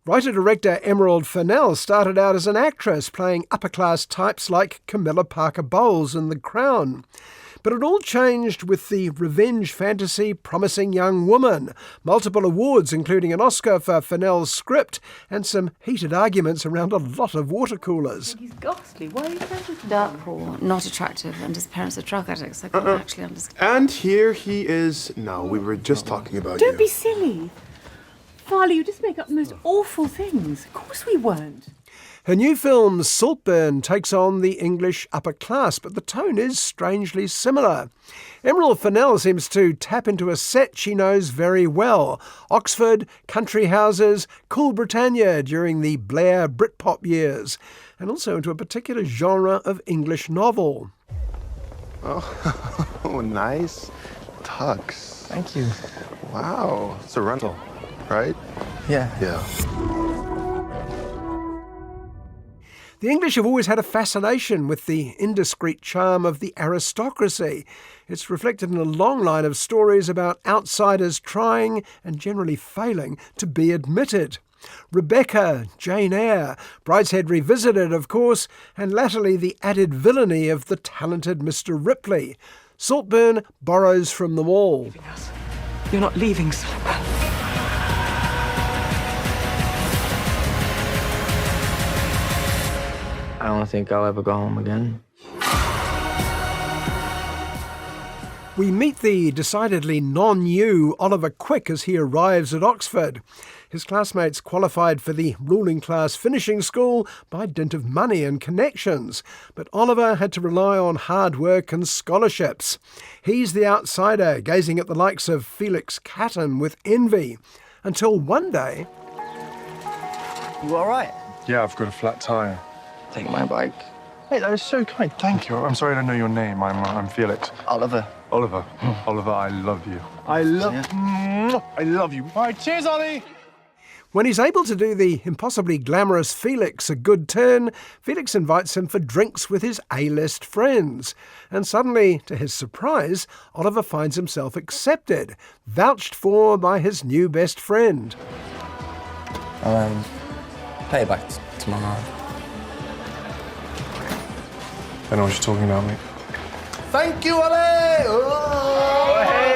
Writer-director Emerald Fennell started out as an actress playing upper-class types like Camilla Parker Bowles in The Crown. But it all changed with the revenge fantasy Promising Young Woman, multiple awards including an Oscar for Fennell's script and some heated arguments around a lot of water coolers. He's ghastly. Why are you friends with him? Dirt poor, not attractive, and his parents are drug addicts. I can't actually understand. And here he is. No, we were just talking about you. Don't be silly. Farley, you just make up the most awful things. Of course we weren't. Her new film, Saltburn, takes on the English upper class, but the tone is strangely similar. Emerald Fennell seems to tap into a set she knows very well. Oxford, country houses, cool Britannia during the Blair Britpop years, and also into a particular genre of English novel. Oh, nice tux. Thank you. Wow, it's a rental, right? Yeah. The English have always had a fascination with the indiscreet charm of the aristocracy. It's reflected in a long line of stories about outsiders trying, and generally failing, to be admitted. Rebecca, Jane Eyre, Brideshead Revisited, of course, and latterly the added villainy of the talented Mr. Ripley. Saltburn borrows from them all. You're not leaving, Saltburn. I don't think I'll ever go home again. We meet the decidedly non-new Oliver Quick as he arrives at Oxford. His classmates qualified for the ruling class finishing school by dint of money and connections, but Oliver had to rely on hard work and scholarships. He's the outsider, gazing at the likes of Felix Catton with envy, until one day... You all right? Yeah, I've got a flat tire. Take my bike. Hey, that is so kind. Thank you. I'm sorry I don't know your name. I'm Felix. Oliver. Oliver. Oliver, I love you. I love you. All right, cheers, Ollie. When he's able to do the impossibly glamorous Felix a good turn, Felix invites him for drinks with his A-list friends. And suddenly, to his surprise, Oliver finds himself accepted, vouched for by his new best friend. Pay back tomorrow. I know what you're talking about, mate. Thank you, Ollie! Oh, hey!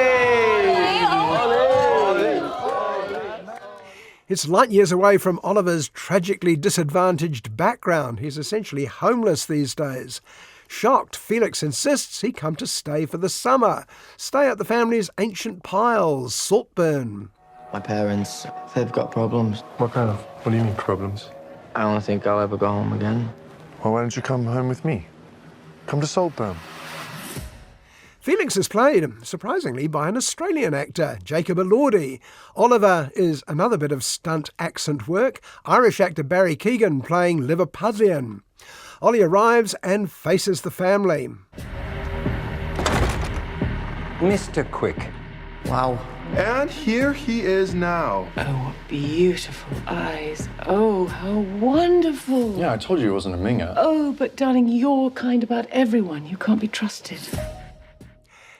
It's light years away from Oliver's tragically disadvantaged background. He's essentially homeless these days. Shocked, Felix insists he come to stay for the summer. Stay at the family's ancient piles, Saltburn. My parents, they've got problems. What do you mean, problems? I don't think I'll ever go home again. Well, why don't you come home with me? Come to Saltburn. Felix is played, surprisingly, by an Australian actor, Jacob Elordi. Oliver is another bit of stunt accent work, Irish actor Barry Keoghan playing Liverpudlian. Ollie arrives and faces the family. Mr. Quick. Wow. And here he is now. Oh, what beautiful eyes. Oh, how wonderful. Yeah, I told you he wasn't a minger. Oh, but darling, you're kind about everyone. You can't be trusted.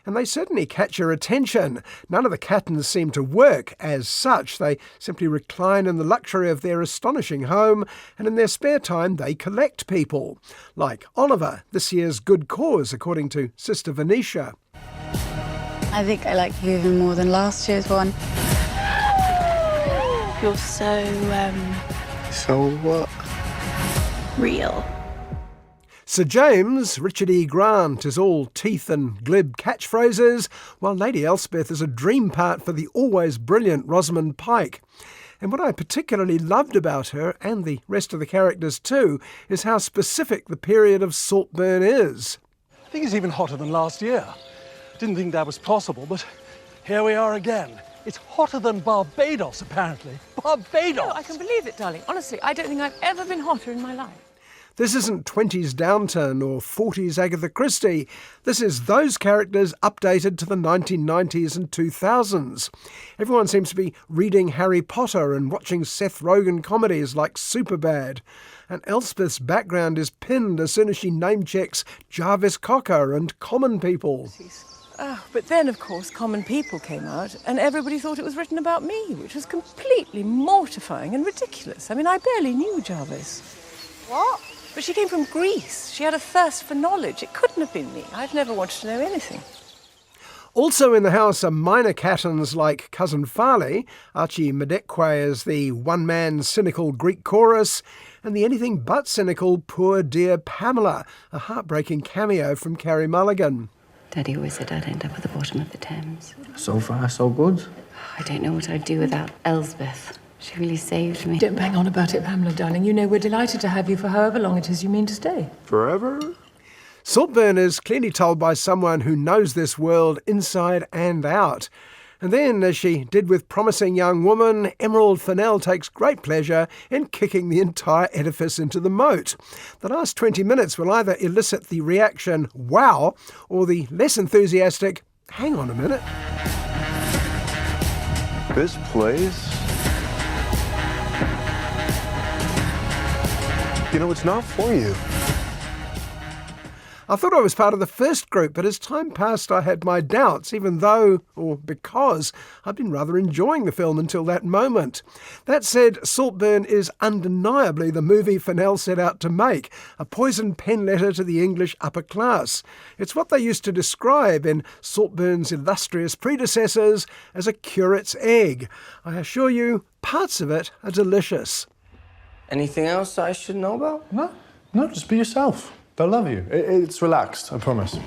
And they certainly catch your attention. None of the Cattons seem to work as such. They simply recline in the luxury of their astonishing home, and in their spare time they collect people. Like Oliver, this year's good cause, according to Sister Venetia. I think I like you even more than last year's one. You're so, So what? real. Sir James, Richard E. Grant, is all teeth and glib catchphrases, while Lady Elspeth is a dream part for the always brilliant Rosamund Pike. And what I particularly loved about her, and the rest of the characters too, is how specific the period of Saltburn is. I think it's even hotter than last year. Didn't think that was possible, but here we are again. It's hotter than Barbados, apparently. Barbados! No, I can believe it, darling. Honestly, I don't think I've ever been hotter in my life. This isn't 20s Downton or 40s Agatha Christie. This is those characters updated to the 1990s and 2000s. Everyone seems to be reading Harry Potter and watching Seth Rogen comedies like Superbad. And Elspeth's background is pinned as soon as she name-checks Jarvis Cocker and Common People. Oh, but then, of course, Common People came out, and everybody thought it was written about me, which was completely mortifying and ridiculous. I mean, I barely knew Jarvis. What? But she came from Greece. She had a thirst for knowledge. It couldn't have been me. I've never wanted to know anything. Also in the house are minor Cattons like Cousin Farley, Archie Madekwe as the one-man cynical Greek chorus, and the anything but cynical Poor Dear Pamela, a heartbreaking cameo from Carey Mulligan. Daddy always said I'd end up at the bottom of the Thames. So far, so good. I don't know what I'd do without Elsbeth. She really saved me. Don't bang on about it, Pamela, darling. You know we're delighted to have you for however long it is you mean to stay. Forever? Saltburn is clearly told by someone who knows this world inside and out. And then, as she did with Promising Young Woman, Emerald Fennell takes great pleasure in kicking the entire edifice into the moat. The last 20 minutes will either elicit the reaction, wow, or the less enthusiastic, hang on a minute. This place? You know, it's not for you. I thought I was part of the first group, but as time passed I had my doubts, even though, or because, I'd been rather enjoying the film until that moment. That said, Saltburn is undeniably the movie Fennell set out to make, a poisoned pen letter to the English upper class. It's what they used to describe in Saltburn's illustrious predecessors as a curate's egg. I assure you, parts of it are delicious. Anything else I should know about? No, just be yourself. They'll love you. It's relaxed, I promise.